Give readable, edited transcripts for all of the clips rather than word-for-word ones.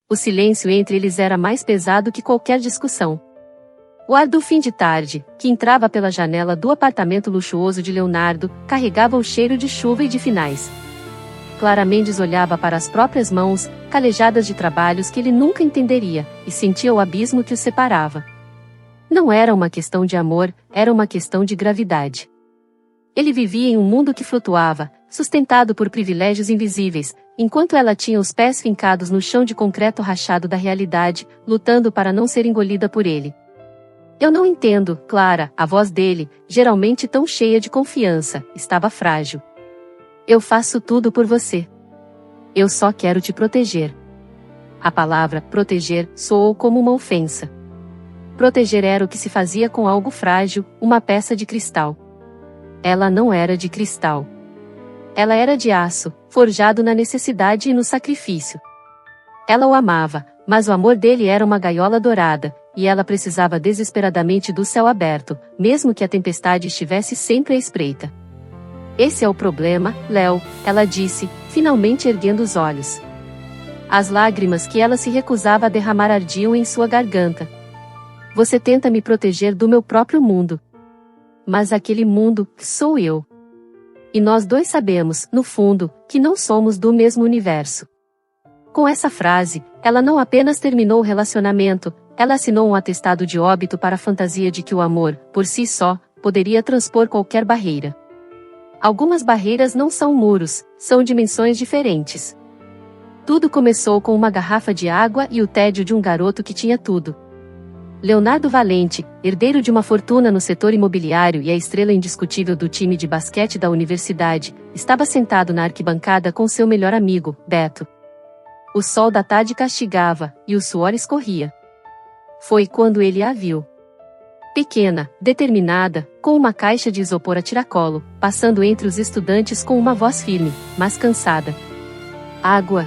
O silêncio entre eles era mais pesado que qualquer discussão. O ar do fim de tarde, que entrava pela janela do apartamento luxuoso de Leonardo, carregava o cheiro de chuva e de finais. Clara Mendes olhava para as próprias mãos, calejadas de trabalhos que ele nunca entenderia, e sentia o abismo que os separava. Não era uma questão de amor, era uma questão de gravidade. Ele vivia em um mundo que flutuava, sustentado por privilégios invisíveis, enquanto ela tinha os pés fincados no chão de concreto rachado da realidade, lutando para não ser engolida por ele. Eu não entendo, Clara, a voz dele, geralmente tão cheia de confiança, estava frágil. Eu faço tudo por você. Eu só quero te proteger. A palavra proteger soou como uma ofensa. Proteger era o que se fazia com algo frágil, uma peça de cristal. Ela não era de cristal. Ela era de aço, forjado na necessidade e no sacrifício. Ela o amava, mas o amor dele era uma gaiola dourada, e ela precisava desesperadamente do céu aberto, mesmo que a tempestade estivesse sempre à espreita. Esse é o problema, Léo, ela disse, finalmente erguendo os olhos. As lágrimas que ela se recusava a derramar ardiam em sua garganta. Você tenta me proteger do meu próprio mundo. Mas aquele mundo, sou eu. E nós dois sabemos, no fundo, que não somos do mesmo universo. Com essa frase, ela não apenas terminou o relacionamento, ela assinou um atestado de óbito para a fantasia de que o amor, por si só, poderia transpor qualquer barreira. Algumas barreiras não são muros, são dimensões diferentes. Tudo começou com uma garrafa de água e o tédio de um garoto que tinha tudo. Leonardo Valente, herdeiro de uma fortuna no setor imobiliário e a estrela indiscutível do time de basquete da universidade, estava sentado na arquibancada com seu melhor amigo, Beto. O sol da tarde castigava, e o suor escorria. Foi quando ele a viu. Pequena, determinada, com uma caixa de isopor a tiracolo, passando entre os estudantes com uma voz firme, mas cansada. Água.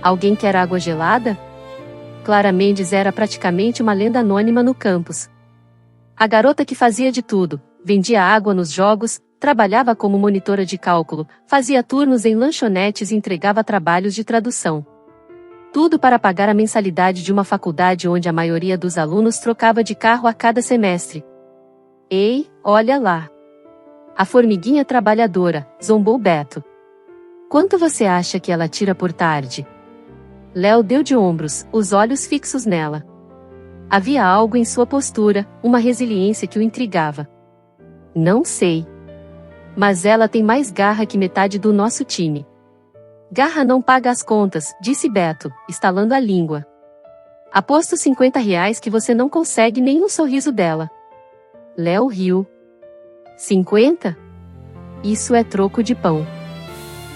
Alguém quer água gelada? Clara Mendes era praticamente uma lenda anônima no campus. A garota que fazia de tudo, vendia água nos jogos, trabalhava como monitora de cálculo, fazia turnos em lanchonetes e entregava trabalhos de tradução. Tudo para pagar a mensalidade de uma faculdade onde a maioria dos alunos trocava de carro a cada semestre. Ei, olha lá! A formiguinha trabalhadora, zombou Beto. Quanto você acha que ela tira por tarde? Léo deu de ombros, os olhos fixos nela. Havia algo em sua postura, uma resiliência que o intrigava. Não sei. Mas ela tem mais garra que metade do nosso time. Garra não paga as contas, disse Beto, estalando a língua. Aposto R$ 50 que você não consegue nem um sorriso dela. Léo riu. 50? Isso é troco de pão.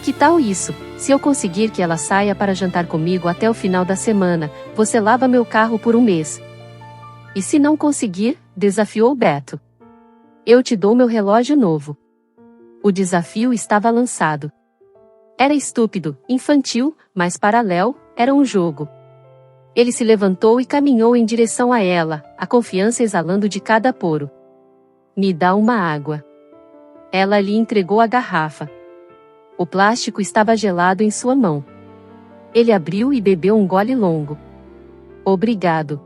Que tal isso? Se eu conseguir que ela saia para jantar comigo até o final da semana, você lava meu carro por um mês. E se não conseguir, desafiou Beto. Eu te dou meu relógio novo. O desafio estava lançado. Era estúpido, infantil, mas para Léo, era um jogo. Ele se levantou e caminhou em direção a ela, a confiança exalando de cada poro. Me dá uma água. Ela lhe entregou a garrafa. O plástico estava gelado em sua mão. Ele abriu e bebeu um gole longo. Obrigado.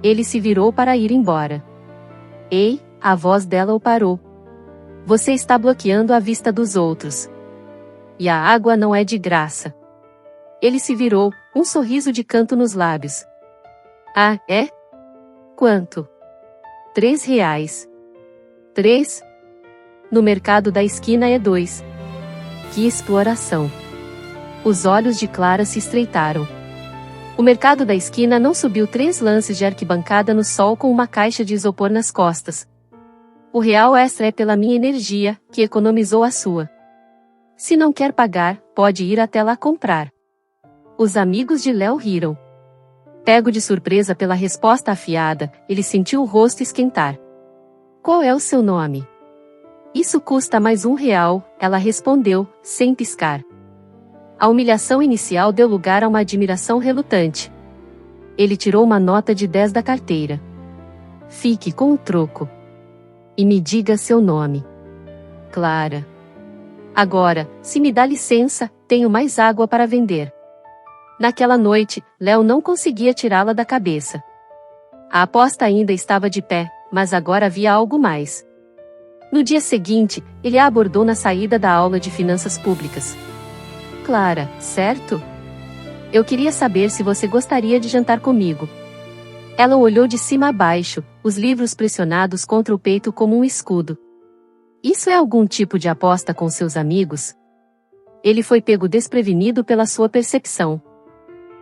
Ele se virou para ir embora. Ei, a voz dela o parou. Você está bloqueando a vista dos outros. E a água não é de graça. Ele se virou, um sorriso de canto nos lábios. Ah, é? Quanto? R$ 3. 3? No mercado da esquina é 2. Que exploração. Os olhos de Clara se estreitaram. O mercado da esquina não subiu 3 lances de arquibancada no sol com uma caixa de isopor nas costas. O real extra é pela minha energia, que economizou a sua. Se não quer pagar, pode ir até lá comprar. Os amigos de Léo riram. Pego de surpresa pela resposta afiada, ele sentiu o rosto esquentar. Qual é o seu nome? Isso custa mais R$ 1, ela respondeu, sem piscar. A humilhação inicial deu lugar a uma admiração relutante. Ele tirou uma nota de 10 da carteira. Fique com o troco. E me diga seu nome. Clara. Agora, se me dá licença, tenho mais água para vender. Naquela noite, Léo não conseguia tirá-la da cabeça. A aposta ainda estava de pé, mas agora havia algo mais. No dia seguinte, ele a abordou na saída da aula de finanças públicas. Clara, certo? Eu queria saber se você gostaria de jantar comigo. Ela o olhou de cima a baixo, os livros pressionados contra o peito como um escudo. Isso é algum tipo de aposta com seus amigos? Ele foi pego desprevenido pela sua percepção.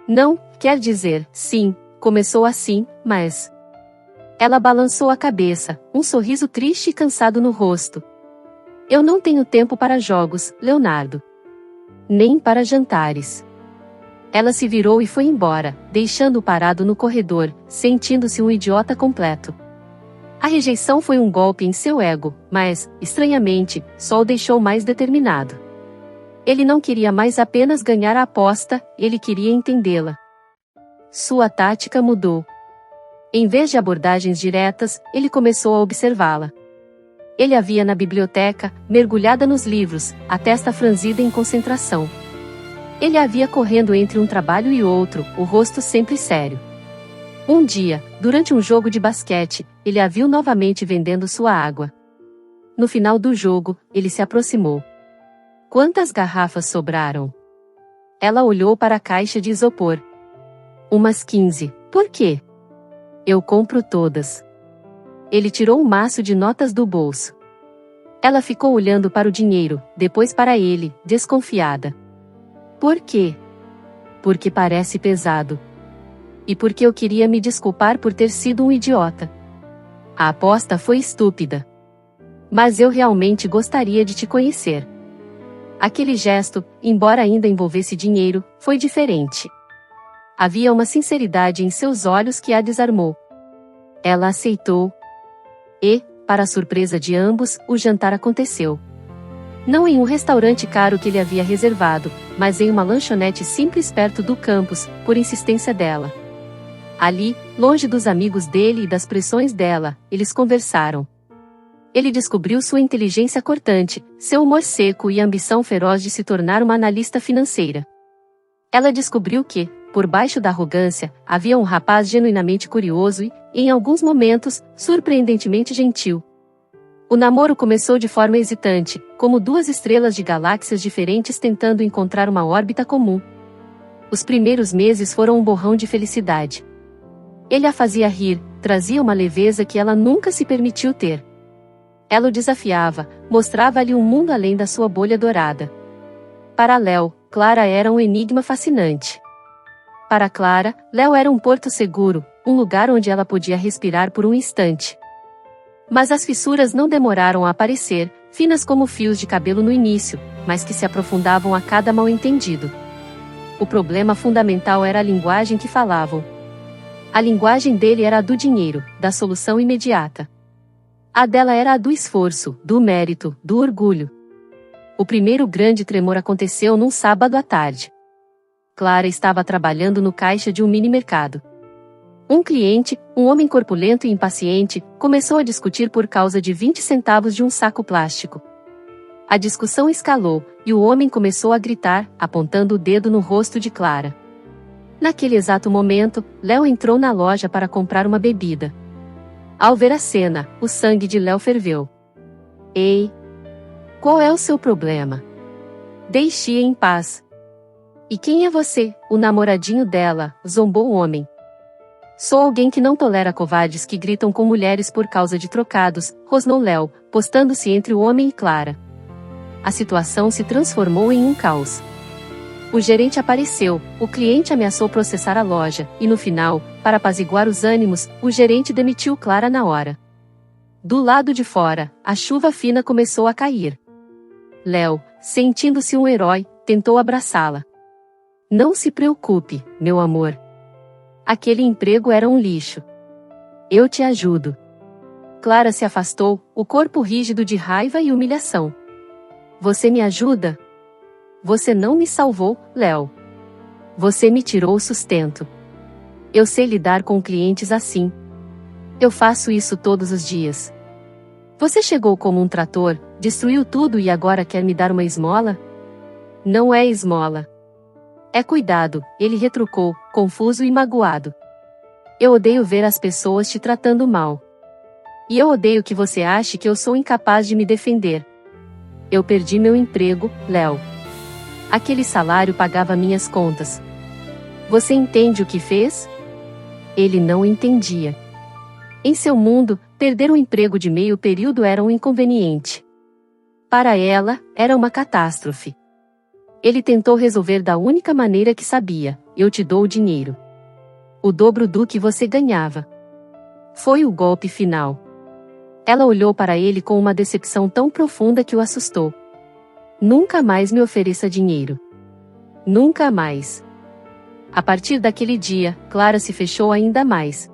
Não, quer dizer, sim, começou assim, mas... Ela balançou a cabeça, um sorriso triste e cansado no rosto. Eu não tenho tempo para jogos, Leonardo. Nem para jantares. Ela se virou e foi embora, deixando-o parado no corredor, sentindo-se um idiota completo. A rejeição foi um golpe em seu ego, mas, estranhamente, só o deixou mais determinado. Ele não queria mais apenas ganhar a aposta, ele queria entendê-la. Sua tática mudou. Em vez de abordagens diretas, ele começou a observá-la. Ele a via na biblioteca, mergulhada nos livros, a testa franzida em concentração. Ele a via correndo entre um trabalho e outro, o rosto sempre sério. Um dia, durante um jogo de basquete, ele a viu novamente vendendo sua água. No final do jogo, ele se aproximou. Quantas garrafas sobraram? Ela olhou para a caixa de isopor. Umas 15. Por quê? Eu compro todas. Ele tirou um maço de notas do bolso. Ela ficou olhando para o dinheiro, depois para ele, desconfiada. Por quê? Porque parece pesado. E porque eu queria me desculpar por ter sido um idiota. A aposta foi estúpida. Mas eu realmente gostaria de te conhecer. Aquele gesto, embora ainda envolvesse dinheiro, foi diferente. Havia uma sinceridade em seus olhos que a desarmou. Ela aceitou. E, para a surpresa de ambos, o jantar aconteceu. Não em um restaurante caro que ele havia reservado, mas em uma lanchonete simples perto do campus, por insistência dela. Ali, longe dos amigos dele e das pressões dela, eles conversaram. Ele descobriu sua inteligência cortante, seu humor seco e a ambição feroz de se tornar uma analista financeira. Ela descobriu que, por baixo da arrogância, havia um rapaz genuinamente curioso e, em alguns momentos, surpreendentemente gentil. O namoro começou de forma hesitante, como duas estrelas de galáxias diferentes tentando encontrar uma órbita comum. Os primeiros meses foram um borrão de felicidade. Ele a fazia rir, trazia uma leveza que ela nunca se permitiu ter. Ela o desafiava, mostrava-lhe um mundo além da sua bolha dourada. Para Léo, Clara era um enigma fascinante. Para Clara, Léo era um porto seguro, um lugar onde ela podia respirar por um instante. Mas as fissuras não demoraram a aparecer, finas como fios de cabelo no início, mas que se aprofundavam a cada mal-entendido. O problema fundamental era a linguagem que falavam. A linguagem dele era a do dinheiro, da solução imediata. A dela era a do esforço, do mérito, do orgulho. O primeiro grande tremor aconteceu num sábado à tarde. Clara estava trabalhando no caixa de um mini-mercado. Um cliente, um homem corpulento e impaciente, começou a discutir por causa de 20 centavos de um saco plástico. A discussão escalou, e o homem começou a gritar, apontando o dedo no rosto de Clara. Naquele exato momento, Léo entrou na loja para comprar uma bebida. Ao ver a cena, o sangue de Léo ferveu. Ei! Qual é o seu problema? Deixe-a em paz. E quem é você, o namoradinho dela? Zombou o homem. Sou alguém que não tolera covardes que gritam com mulheres por causa de trocados, rosnou Léo, postando-se entre o homem e Clara. A situação se transformou em um caos. O gerente apareceu, o cliente ameaçou processar a loja, e no final, para apaziguar os ânimos, o gerente demitiu Clara na hora. Do lado de fora, a chuva fina começou a cair. Léo, sentindo-se um herói, tentou abraçá-la. Não se preocupe, meu amor. Aquele emprego era um lixo. Eu te ajudo. Clara se afastou, o corpo rígido de raiva e humilhação. Você me ajuda? Você não me salvou, Léo. Você me tirou o sustento. Eu sei lidar com clientes assim. Eu faço isso todos os dias. Você chegou como um trator, destruiu tudo e agora quer me dar uma esmola? Não é esmola. É cuidado, ele retrucou, confuso e magoado. Eu odeio ver as pessoas te tratando mal. E eu odeio que você ache que eu sou incapaz de me defender. Eu perdi meu emprego, Léo. Aquele salário pagava minhas contas. Você entende o que fez? Ele não entendia. Em seu mundo, perder um emprego de meio período era um inconveniente. Para ela, era uma catástrofe. Ele tentou resolver da única maneira que sabia: eu te dou o dinheiro. O dobro do que você ganhava. Foi o golpe final. Ela olhou para ele com uma decepção tão profunda que o assustou. Nunca mais me ofereça dinheiro. Nunca mais. A partir daquele dia, Clara se fechou ainda mais.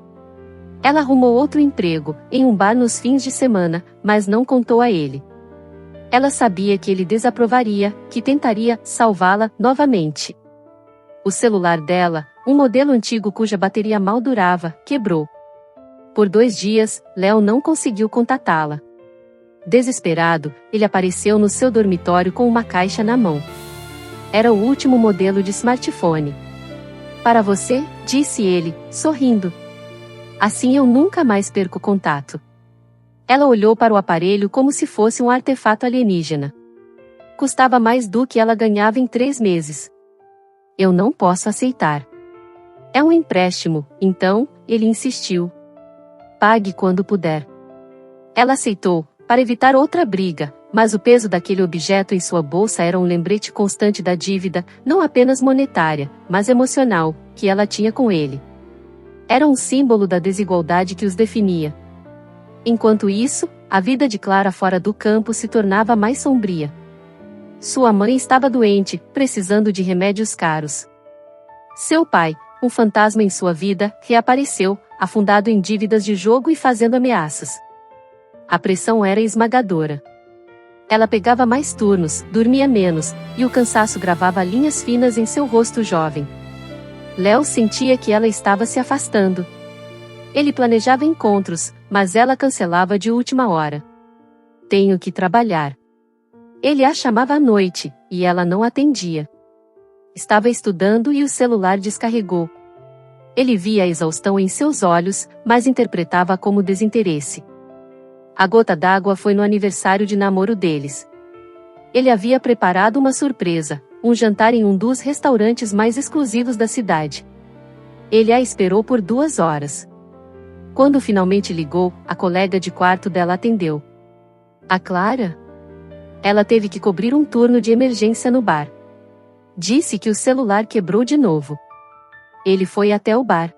Ela arrumou outro emprego, em um bar nos fins de semana, mas não contou a ele. Ela sabia que ele desaprovaria, que tentaria salvá-la novamente. O celular dela, um modelo antigo cuja bateria mal durava, quebrou. Por 2 dias, Léo não conseguiu contatá-la. Desesperado, ele apareceu no seu dormitório com uma caixa na mão. Era o último modelo de smartphone. Para você, disse ele, sorrindo. Assim eu nunca mais perco contato. Ela olhou para o aparelho como se fosse um artefato alienígena. Custava mais do que ela ganhava em 3 meses. Eu não posso aceitar. É um empréstimo, então, ele insistiu. Pague quando puder. Ela aceitou, para evitar outra briga, mas o peso daquele objeto em sua bolsa era um lembrete constante da dívida, não apenas monetária, mas emocional, que ela tinha com ele. Era um símbolo da desigualdade que os definia. Enquanto isso, a vida de Clara fora do campo se tornava mais sombria. Sua mãe estava doente, precisando de remédios caros. Seu pai, um fantasma em sua vida, reapareceu, afundado em dívidas de jogo e fazendo ameaças. A pressão era esmagadora. Ela pegava mais turnos, dormia menos, e o cansaço gravava linhas finas em seu rosto jovem. Léo sentia que ela estava se afastando. Ele planejava encontros, mas ela cancelava de última hora. Tenho que trabalhar. Ele a chamava à noite, e ela não atendia. Estava estudando e o celular descarregou. Ele via a exaustão em seus olhos, mas interpretava como desinteresse. A gota d'água foi no aniversário de namoro deles. Ele havia preparado uma surpresa, um jantar em um dos restaurantes mais exclusivos da cidade. Ele a esperou por 2 horas. Quando finalmente ligou, a colega de quarto dela atendeu. A Clara? Ela teve que cobrir um turno de emergência no bar. Disse que o celular quebrou de novo. Ele foi até o bar.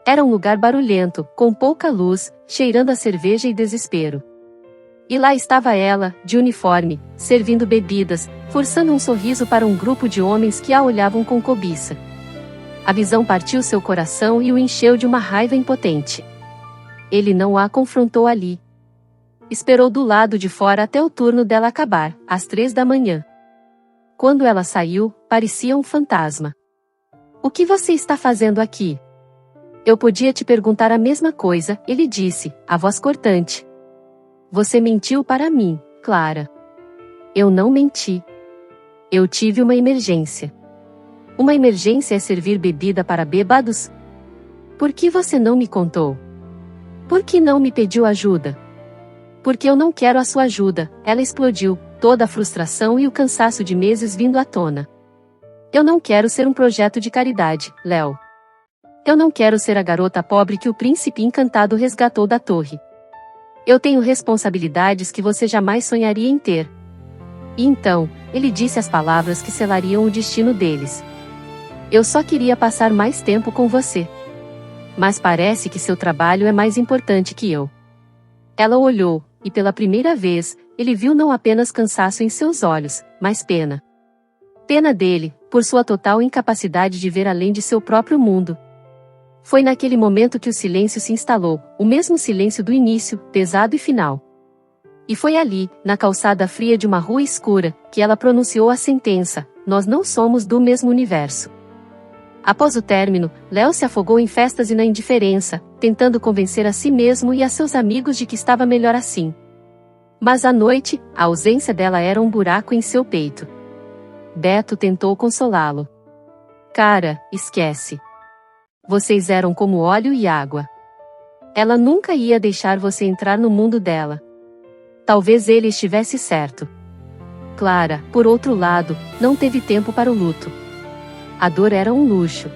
Era um lugar barulhento, com pouca luz, cheirando a cerveja e desespero. E lá estava ela, de uniforme, servindo bebidas, forçando um sorriso para um grupo de homens que a olhavam com cobiça. A visão partiu seu coração e o encheu de uma raiva impotente. Ele não a confrontou ali. Esperou do lado de fora até o turno dela acabar, às 3 da manhã. Quando ela saiu, parecia um fantasma. O que você está fazendo aqui? Eu podia te perguntar a mesma coisa, ele disse, a voz cortante. Você mentiu para mim, Clara. Eu não menti. Eu tive uma emergência. Uma emergência é servir bebida para bêbados? Por que você não me contou? Por que não me pediu ajuda? Porque eu não quero a sua ajuda, ela explodiu, toda a frustração e o cansaço de meses vindo à tona. Eu não quero ser um projeto de caridade, Léo. Eu não quero ser a garota pobre que o príncipe encantado resgatou da torre. Eu tenho responsabilidades que você jamais sonharia em ter. E então, ele disse as palavras que selariam o destino deles. Eu só queria passar mais tempo com você. Mas parece que seu trabalho é mais importante que eu. Ela olhou, e pela primeira vez, ele viu não apenas cansaço em seus olhos, mas pena. Pena dele, por sua total incapacidade de ver além de seu próprio mundo. Foi naquele momento que o silêncio se instalou, o mesmo silêncio do início, pesado e final. E foi ali, na calçada fria de uma rua escura, que ela pronunciou a sentença: nós não somos do mesmo universo. Após o término, Léo se afogou em festas e na indiferença, tentando convencer a si mesmo e a seus amigos de que estava melhor assim. Mas à noite, a ausência dela era um buraco em seu peito. Beto tentou consolá-lo. Cara, esquece. Vocês eram como óleo e água. Ela nunca ia deixar você entrar no mundo dela. Talvez ele estivesse certo. Clara, por outro lado, não teve tempo para o luto. A dor era um luxo.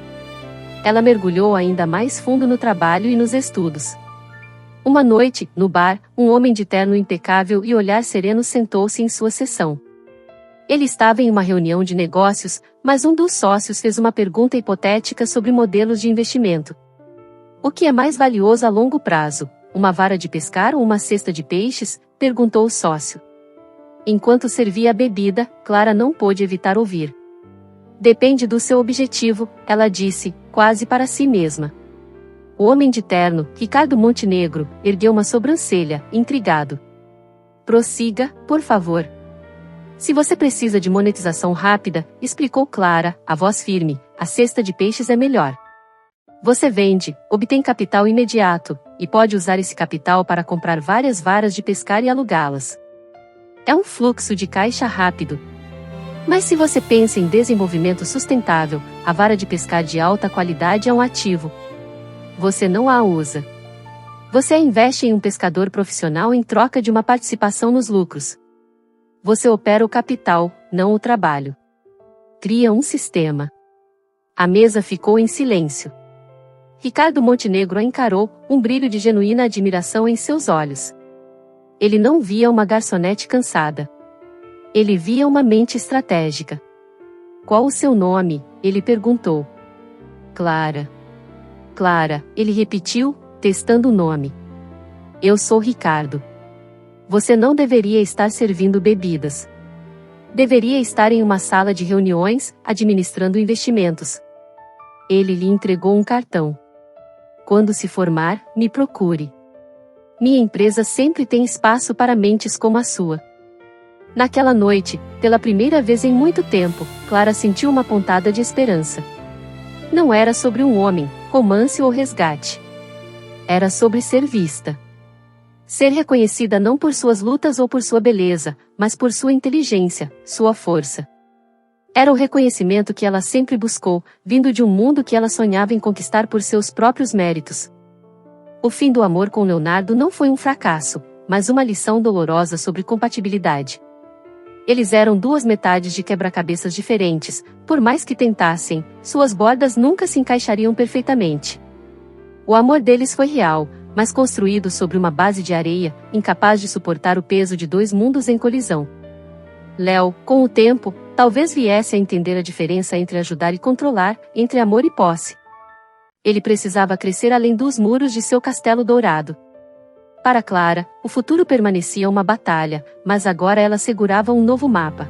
Ela mergulhou ainda mais fundo no trabalho e nos estudos. Uma noite, no bar, um homem de terno impecável e olhar sereno sentou-se em sua sessão. Ele estava em uma reunião de negócios, mas um dos sócios fez uma pergunta hipotética sobre modelos de investimento. O que é mais valioso a longo prazo, uma vara de pescar ou uma cesta de peixes? Perguntou o sócio. Enquanto servia a bebida, Clara não pôde evitar ouvir. Depende do seu objetivo, ela disse, quase para si mesma. O homem de terno, Ricardo Montenegro, ergueu uma sobrancelha, intrigado. Prossiga, por favor. Se você precisa de monetização rápida, explicou Clara, a voz firme, a cesta de peixes é melhor. Você vende, obtém capital imediato, e pode usar esse capital para comprar várias varas de pescar e alugá-las. É um fluxo de caixa rápido. Mas se você pensa em desenvolvimento sustentável, a vara de pescar de alta qualidade é um ativo. Você não a usa. Você a investe em um pescador profissional em troca de uma participação nos lucros. Você opera o capital, não o trabalho. Cria um sistema. A mesa ficou em silêncio. Ricardo Montenegro a encarou, um brilho de genuína admiração em seus olhos. Ele não via uma garçonete cansada. Ele via uma mente estratégica. Qual o seu nome? Ele perguntou. Clara. Clara, ele repetiu, testando o nome. Eu sou Ricardo. Você não deveria estar servindo bebidas. Deveria estar em uma sala de reuniões, administrando investimentos. Ele lhe entregou um cartão. Quando se formar, me procure. Minha empresa sempre tem espaço para mentes como a sua. Naquela noite, pela primeira vez em muito tempo, Clara sentiu uma pontada de esperança. Não era sobre um homem, romance ou resgate. Era sobre ser vista. Ser reconhecida não por suas lutas ou por sua beleza, mas por sua inteligência, sua força. Era o reconhecimento que ela sempre buscou, vindo de um mundo que ela sonhava em conquistar por seus próprios méritos. O fim do amor com Leonardo não foi um fracasso, mas uma lição dolorosa sobre compatibilidade. Eles eram duas metades de quebra-cabeças diferentes, por mais que tentassem, suas bordas nunca se encaixariam perfeitamente. O amor deles foi real, mas construído sobre uma base de areia, incapaz de suportar o peso de dois mundos em colisão. Léo, com o tempo, talvez viesse a entender a diferença entre ajudar e controlar, entre amor e posse. Ele precisava crescer além dos muros de seu castelo dourado. Para Clara, o futuro permanecia uma batalha, mas agora ela segurava um novo mapa.